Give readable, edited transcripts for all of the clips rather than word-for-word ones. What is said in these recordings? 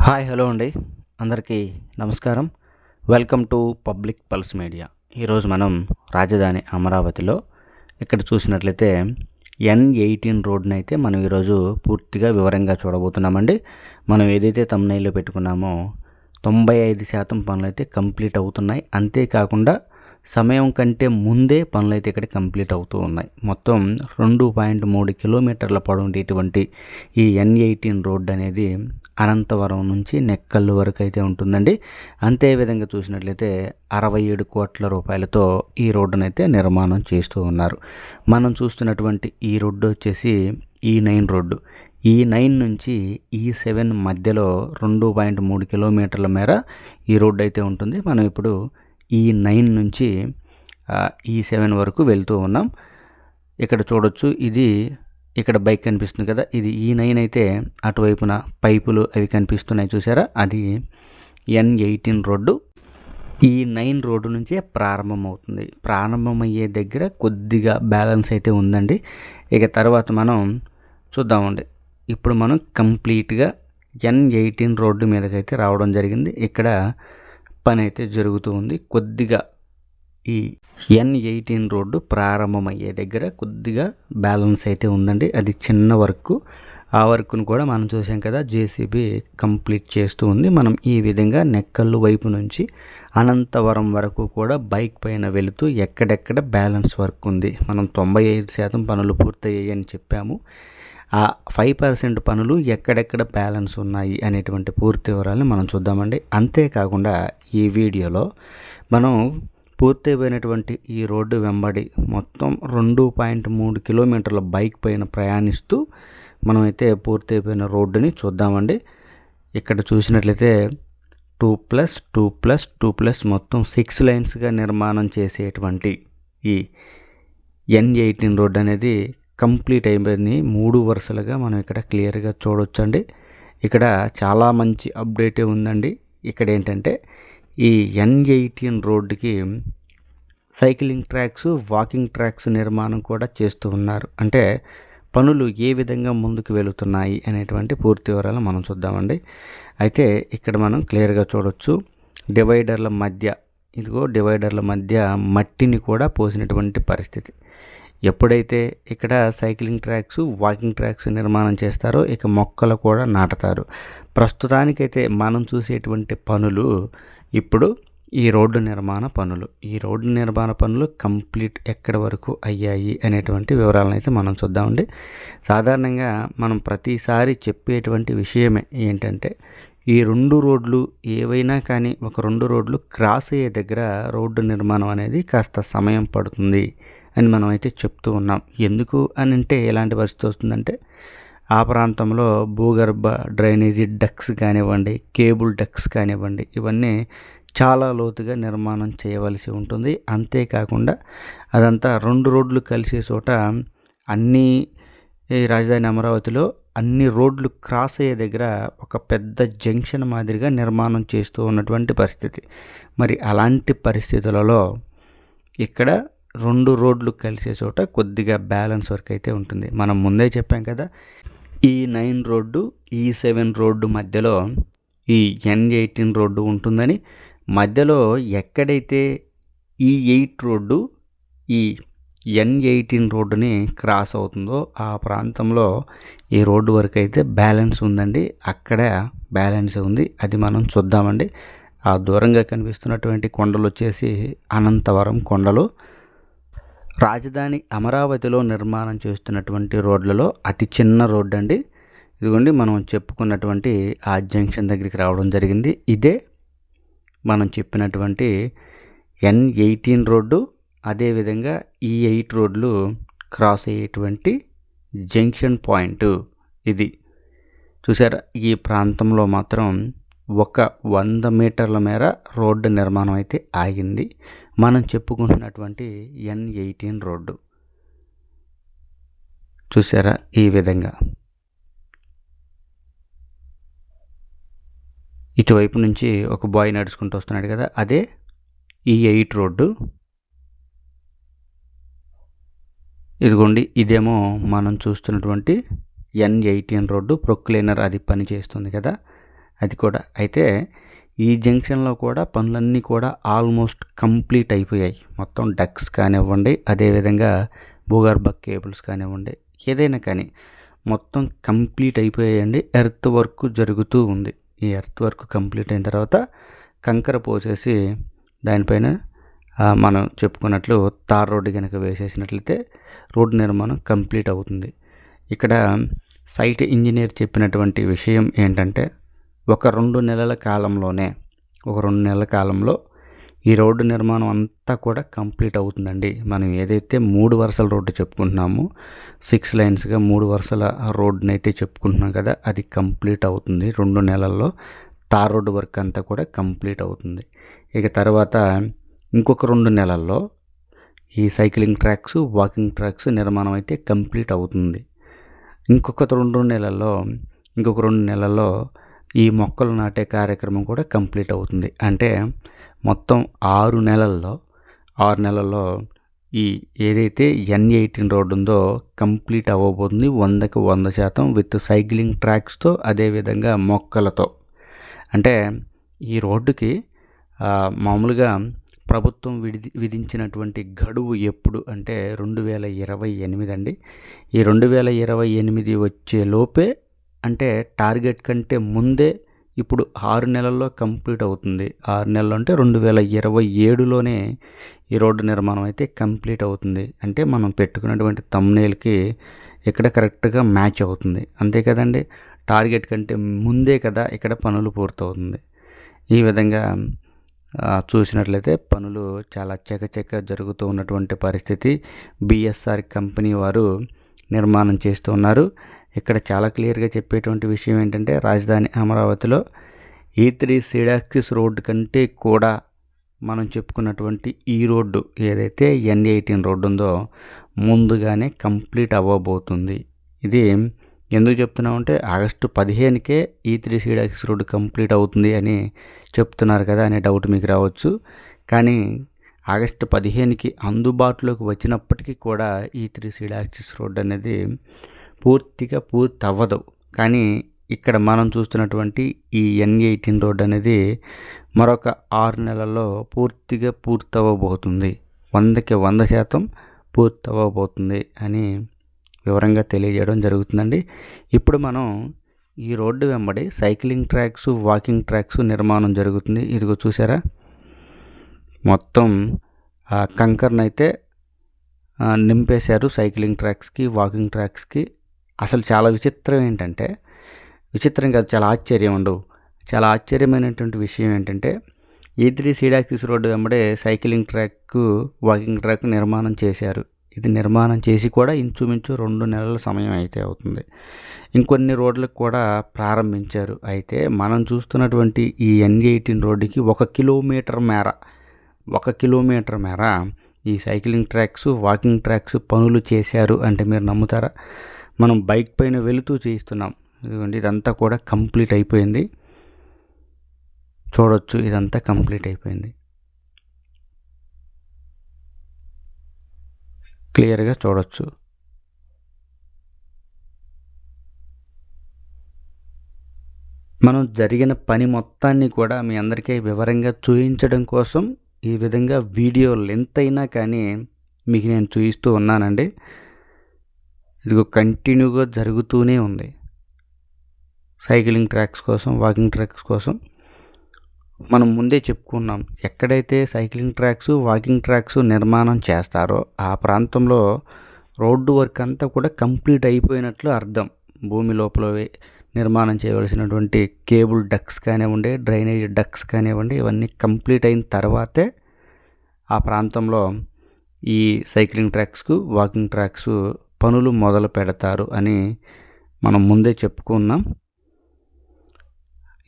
Hi hello అండి, అందరికీ నమస్కారం. Welcome to public pulse media. ఈరోజు మనం రాజధాని అమరావతిలో ఇక్కడ చూసినట్లయితే N18 రోడ్ని అయితే మనం ఈరోజు పూర్తిగా వివరంగా చూడబోతున్నామండి. మనం ఏదైతే తమ్నైల్లో పెట్టుకున్నామో 95% పనులు అయితే కంప్లీట్ అవుతున్నాయి. అంతేకాకుండా సమయం కంటే ముందే పనులు అయితే ఇక్కడ కంప్లీట్ అవుతూ ఉన్నాయి. మొత్తం 2.3 కిలోమీటర్ల పొడవుండేటువంటి ఈ N18 రోడ్డు అనేది అనంతవరం నుంచి నెక్కల్లు వరకు అయితే ఉంటుందండి. అంతేవిధంగా చూసినట్లయితే 67 కోట్ల రూపాయలతో ఈ రోడ్డునైతే నిర్మాణం చేస్తూ ఉన్నారు. మనం చూస్తున్నటువంటి ఈ రోడ్డు వచ్చేసి E9 రోడ్డు. E9 నుంచి E7 మధ్యలో 2.3 కిలోమీటర్ల మేర ఈ రోడ్డు అయితే ఉంటుంది. మనం ఇప్పుడు E9 నుంచి E7 వరకు వెళ్తూ ఉన్నాం. ఇక్కడ చూడొచ్చు, ఇది ఇక్కడ బైక్ కనిపిస్తుంది కదా, ఇది E9 అయితే అటువైపున పైపులు అవి కనిపిస్తున్నాయి చూసారా, అది N18 రోడ్డు. E9 రోడ్డు నుంచే ప్రారంభమవుతుంది. ప్రారంభమయ్యే దగ్గర కొద్దిగా బ్యాలెన్స్ అయితే ఉందండి. ఇక తర్వాత మనం చూద్దామండి. ఇప్పుడు మనం కంప్లీట్గా N18 రోడ్డు మీదకైతే రావడం జరిగింది. ఇక్కడ పని అయితే జరుగుతూ ఉంది. కొద్దిగా ఈ N18 రోడ్డు ప్రారంభమయ్యే దగ్గర కొద్దిగా బ్యాలెన్స్ అయితే ఉందండి. అది చిన్న వర్క్. ఆ వర్క్ను కూడా మనం చూసాం కదా, జేసీబీ కంప్లీట్ చేస్తూ ఉంది. మనం ఈ విధంగా నెక్కల్లు వైపు నుంచి అనంతవరం వరకు కూడా బైక్ పైన వెళుతూ ఎక్కడెక్కడ బ్యాలెన్స్ వర్క్ ఉంది, మనం 95% పనులు పూర్తయ్యాయని చెప్పాము. ఆ 5% పనులు ఎక్కడెక్కడ బ్యాలెన్స్ ఉన్నాయి అనేటువంటి పూర్తి వివరాలను మనం చూద్దామండి. అంతేకాకుండా ఈ వీడియోలో మనం పూర్తయిపోయినటువంటి ఈ రోడ్డు వెంబడి మొత్తం 2.3 కిలోమీటర్ల బైక్ పైన ప్రయాణిస్తూ మనమైతే పూర్తయిపోయిన రోడ్డుని చూద్దామండి. ఇక్కడ చూసినట్లయితే 2+2+2+ మొత్తం 6 లైన్స్గా నిర్మాణం చేసేటువంటి ఈ N18 రోడ్డు అనేది కంప్లీట్ అయిపోయింది. 3 వరుసలుగా మనం ఇక్కడ క్లియర్గా చూడొచ్చండి. ఇక్కడ చాలా మంచి అప్డేటే ఉందండి. ఇక్కడ ఏంటంటే ఈ N18 రోడ్డుకి సైక్లింగ్ ట్రాక్స్, వాకింగ్ ట్రాక్స్ నిర్మాణం కూడా చేస్తూ ఉన్నారు. అంటే పనులు ఏ విధంగా ముందుకు వెళుతున్నాయి అనేటువంటి పూర్తి వివరాలు మనం చూద్దామండి. అయితే ఇక్కడ మనం క్లియర్గా చూడొచ్చు, డివైడర్ల మధ్య, ఇదిగో డివైడర్ల మధ్య మట్టిని కూడా పోసినటువంటి పరిస్థితి. ఎప్పుడైతే ఇక్కడ సైక్లింగ్ ట్రాక్స్, వాకింగ్ ట్రాక్స్ నిర్మాణం చేస్తారో ఇక మొక్కలు కూడా నాటుతారు. ప్రస్తుతానికైతే మనం చూసేటువంటి పనులు ఇప్పుడు ఈ రోడ్డు నిర్మాణ పనులు. ఈ రోడ్డు నిర్మాణ పనులు కంప్లీట్ ఎక్కడి వరకు అయ్యాయి అనేటువంటి వివరాలను అయితే మనం చూద్దామండి. సాధారణంగా మనం ప్రతిసారి చెప్పేటువంటి విషయమే ఏంటంటే, ఈ 2 రోడ్లు ఏవైనా కానీ ఒక 2 రోడ్లు క్రాస్ అయ్యే దగ్గర రోడ్డు నిర్మాణం అనేది కాస్త సమయం పడుతుంది అని మనం అయితే చెప్తూ ఉన్నాం. ఎందుకు అని అంటే ఎలాంటి పరిస్థితి వస్తుందంటే, ఆ ప్రాంతంలో భూగర్భ డ్రైనేజీ డక్స్ కానివ్వండి, కేబుల్ డక్స్ కానివ్వండి, ఇవన్నీ చాలా లోతుగా నిర్మాణం చేయవలసి ఉంటుంది. అంతేకాకుండా అదంతా 2 రోడ్లు కలిసే చోట అన్నీ ఈ రాజధాని అమరావతిలో అన్ని రోడ్లు క్రాస్ అయ్యే దగ్గర ఒక పెద్ద జంక్షన్ మాదిరిగా నిర్మాణం చేస్తూ ఉన్నటువంటి పరిస్థితి. మరి అలాంటి పరిస్థితులలో ఇక్కడ 2 రోడ్లు కలిసే చోట కొద్దిగా బ్యాలెన్స్ వర్క్ అయితే ఉంటుంది. మనం ముందే చెప్పాం కదా, E9 రోడ్డు, E7 రోడ్డు మధ్యలో ఈ N18 రోడ్డు ఉంటుందని. మధ్యలో ఎక్కడైతే E8 రోడ్డు ఈ N18 రోడ్డుని క్రాస్ అవుతుందో ఆ ప్రాంతంలో ఈ రోడ్డు వరకు అయితే బ్యాలెన్స్ ఉందండి. అక్కడ బ్యాలెన్స్ ఉంది, అది మనం చూద్దామండి. ఆ దూరంగా కనిపిస్తున్నటువంటి కొండలు వచ్చేసి అనంతవరం కొండలు. రాజధాని అమరావతిలో నిర్మాణం చేస్తున్నటువంటి రోడ్లలో అతి చిన్న రోడ్డు అండి. ఇదిగోండి, మనం చెప్పుకున్నటువంటి ఆ జంక్షన్ దగ్గరికి రావడం జరిగింది. ఇదే మనం చెప్పినటువంటి N18 రోడ్డు. అదేవిధంగా E8 రోడ్లు క్రాస్ అయ్యేటువంటి జంక్షన్ పాయింట్ ఇది. చూసారా, ఈ ప్రాంతంలో మాత్రం ఒక 100 మీటర్ల మేర రోడ్డు నిర్మాణం అయితే ఆగింది. మనం చెప్పుకుంటున్నటువంటి N18 రోడ్డు చూసారా, ఈ విధంగా ఇటువైపు నుంచి ఒక బాయ్ నడుచుకుంటూ వస్తున్నాడు కదా, అదే E8 రోడ్డు. ఇదిగోండి, ఇదేమో మనం చూస్తున్నటువంటి N18 రోడ్డు. ప్రొక్లైనర్ అది పని చేస్తుంది కదా, అది కూడా అయితే ఈ జంక్షన్లో కూడా పనులన్నీ కూడా ఆల్మోస్ట్ కంప్లీట్ అయిపోయాయి. మొత్తం డక్స్ కానివ్వండి, అదేవిధంగా భూగర్భ కేబుల్స్ కానివ్వండి, ఏదైనా కానీ మొత్తం కంప్లీట్ అయిపోయాయండి. ఎర్త్ వర్క్ జరుగుతూ ఉంది. ఈ ఎర్త్ వర్క్ కంప్లీట్ అయిన తర్వాత కంకర పోసేసి దానిపైన మనం చెప్పుకున్నట్లు తార్ రోడ్డు కనుక వేసేసినట్లయితే రోడ్డు నిర్మాణం కంప్లీట్ అవుతుంది. ఇక్కడ సైట్ ఇంజనీర్ చెప్పినటువంటి విషయం ఏంటంటే ఒక 2 నెలల కాలంలో ఈ రోడ్డు నిర్మాణం అంతా కూడా కంప్లీట్ అవుతుందండి. మనం ఏదైతే 3 వరుసల రోడ్డు చెప్పుకుంటున్నామో 6 లైన్స్గా 3 వరుసల రోడ్డుని అయితే చెప్పుకుంటున్నాం కదా, అది కంప్లీట్ అవుతుంది 2 నెలల్లో. తార్ రోడ్డు వర్క్ అంతా కూడా కంప్లీట్ అవుతుంది. ఇక తర్వాత ఇంకొక 2 నెలల్లో ఈ సైక్లింగ్ ట్రాక్స్, వాకింగ్ ట్రాక్స్ నిర్మాణం అయితే కంప్లీట్ అవుతుంది. ఇంకొక 2 నెలల్లో ఈ మొక్కలు నాటే కార్యక్రమం కూడా కంప్లీట్ అవుతుంది. అంటే మొత్తం 6 నెలల్లో ఈ ఏదైతే N18 రోడ్డు ఉందో కంప్లీట్ అవ్వబోతుంది 100కి 100% విత్ సైక్లింగ్ ట్రాక్స్తో, అదేవిధంగా మొక్కలతో. అంటే ఈ రోడ్డుకి మామూలుగా ప్రభుత్వం విధించినటువంటి గడువు ఎప్పుడు అంటే 2028 అండి. ఈ 2028 వచ్చే లోపే, అంటే టార్గెట్ కంటే ముందే ఇప్పుడు 6 నెలల్లో కంప్లీట్ అవుతుంది. 6 నెలలు అంటే 2027లోనే ఈ రోడ్డు నిర్మాణం అయితే కంప్లీట్ అవుతుంది. అంటే మనం పెట్టుకున్నటువంటి థంబ్నెయిల్కి ఇక్కడ కరెక్ట్గా మ్యాచ్ అవుతుంది. అంతే కదండి, టార్గెట్ కంటే ముందే కదా ఇక్కడ పనులు పూర్తవుతుంది. ఈ విధంగా చూసినట్లయితే పనులు చాలా చకచక జరుగుతూ ఉన్నటువంటి పరిస్థితి. బిఎస్ఆర్ కంపెనీ వారు నిర్మాణం చేస్తూ ఉన్నారు. ఇక్కడ చాలా క్లియర్గా చెప్పేటువంటి విషయం ఏంటంటే రాజధాని అమరావతిలో E3 సిడాక్సిస్ రోడ్డు కంటే కూడా మనం చెప్పుకున్నటువంటి ఈ రోడ్డు ఏదైతే N18 రోడ్డు ఉందో ముందుగానే కంప్లీట్ అవ్వబోతుంది. ఇది ఎందుకు చెప్తున్నామంటే ఆగస్టు 15కే E3 సిడాక్సిస్ రోడ్డు కంప్లీట్ అవుతుంది అని చెప్తున్నారు కదా అనే డౌట్ మీకు రావచ్చు. కానీ ఆగస్టు 15కి అందుబాటులోకి వచ్చినప్పటికీ కూడా E3 సిడాక్సిస్ రోడ్డు అనేది పూర్తి అవ్వదు. కానీ ఇక్కడ మనం చూస్తున్నటువంటి ఈ N18 రోడ్డు అనేది మరొక 6 నెలల్లో పూర్తవ్వబోతుంది. 100కి 100% పూర్తవ్వబోతుంది అని వివరంగా తెలియజేయడం జరుగుతుందండి. ఇప్పుడు మనం ఈ రోడ్డు వెంబడి సైక్లింగ్ ట్రాక్స్, వాకింగ్ ట్రాక్స్ నిర్మాణం జరుగుతుంది. ఇదిగో చూసారా, మొత్తం కంకర్నైతే నింపేశారు సైక్లింగ్ ట్రాక్స్కి, వాకింగ్ ట్రాక్స్కి. అసలు చాలా విచిత్రం కాదు, చాలా ఆశ్చర్యమైనటువంటి విషయం ఏంటంటే E3 సిడాక్సిస్ రోడ్డు వెంబడే సైక్లింగ్ ట్రాక్, వాకింగ్ ట్రాక్ నిర్మాణం చేశారు. ఇది నిర్మాణం చేసి కూడా ఇంచుమించు 2 నెలల సమయం అయితే అవుతుంది. ఇంకొన్ని రోడ్లకు కూడా ప్రారంభించారు. అయితే మనం చూస్తున్నటువంటి ఈ N18 రోడ్డుకి 1 కిలోమీటర్ మేర ఈ సైక్లింగ్ ట్రాక్స్, వాకింగ్ ట్రాక్స్ పనులు చేశారు అంటే మీరు నమ్ముతారా? మనం బైక్ పైన వెళుతూ చేయిస్తున్నాం. ఇదిగోండి, ఇదంతా కూడా కంప్లీట్ అయిపోయింది. చూడొచ్చు, ఇదంతా కంప్లీట్ అయిపోయింది. క్లియర్గా చూడొచ్చు. మనం జరిగిన పని మొత్తాన్ని కూడా మీ అందరికీ వివరంగా చూపించడం కోసం ఈ విధంగా వీడియో లెంత్ అయినా కానీ మీకు నేను చూపిస్తూ ఉన్నానండి. ఇదిగో కంటిన్యూగా జరుగుతూనే ఉంది. సైక్లింగ్ ట్రాక్స్ కోసం, వాకింగ్ ట్రాక్స్ కోసం మనం ముందే చెప్పుకున్నాం. ఎక్కడైతే సైక్లింగ్ ట్రాక్స్, వాకింగ్ ట్రాక్స్ నిర్మాణం చేస్తారో ఆ ప్రాంతంలో రోడ్డు వర్క్ అంతా కూడా కంప్లీట్ అయిపోయినట్లు అర్థం. భూమి లోపల నిర్మాణం చేయవలసినటువంటి కేబుల్ డక్స్ కానివ్వండి, డ్రైనేజ్ డక్స్ కానివ్వండి, ఇవన్నీ కంప్లీట్ అయిన తర్వాతే ఆ ప్రాంతంలో ఈ సైక్లింగ్ ట్రాక్స్కు, వాకింగ్ ట్రాక్స్ పనులు మొదలు పెడతారు అని మనం ముందే చెప్పుకున్నాం.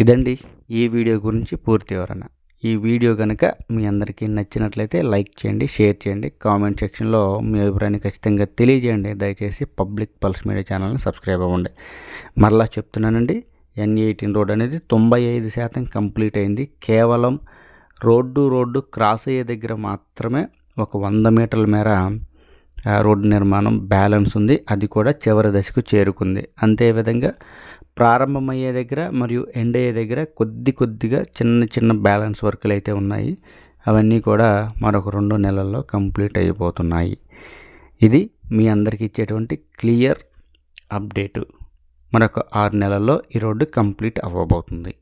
ఇదండి ఈ వీడియో గురించి పూర్తి వివరణ. ఈ వీడియో కనుక మీ అందరికీ నచ్చినట్లయితే లైక్ చేయండి, షేర్ చేయండి, కామెంట్ సెక్షన్లో మీ అభిప్రాయాన్ని ఖచ్చితంగా తెలియజేయండి. దయచేసి పబ్లిక్ పల్స్ మీడియా ఛానల్ని సబ్స్క్రైబ్ అవ్వండి. మరలా చెప్తున్నానండి, N18 రోడ్ అనేది 95% కంప్లీట్ అయింది. కేవలం రోడ్డు క్రాస్ అయ్యే దగ్గర మాత్రమే ఒక 100 మీటర్ల మేర రోడ్డు నిర్మాణం బ్యాలెన్స్ ఉంది. అది కూడా చివరి దశకు చేరుకుంది. అంతేవిధంగా ప్రారంభమయ్యే దగ్గర మరియు ఎండ్ అయ్యే దగ్గర కొద్దిగా చిన్న బ్యాలెన్స్ వర్కులు అయితే ఉన్నాయి. అవన్నీ కూడా మరొక 2 నెలల్లో కంప్లీట్ అయిపోతున్నాయి. ఇది మీ అందరికీ ఇచ్చేటువంటి క్లియర్ అప్డేటు. మరొక 6 నెలల్లో ఈ రోడ్డు కంప్లీట్ అవ్వబోతుంది.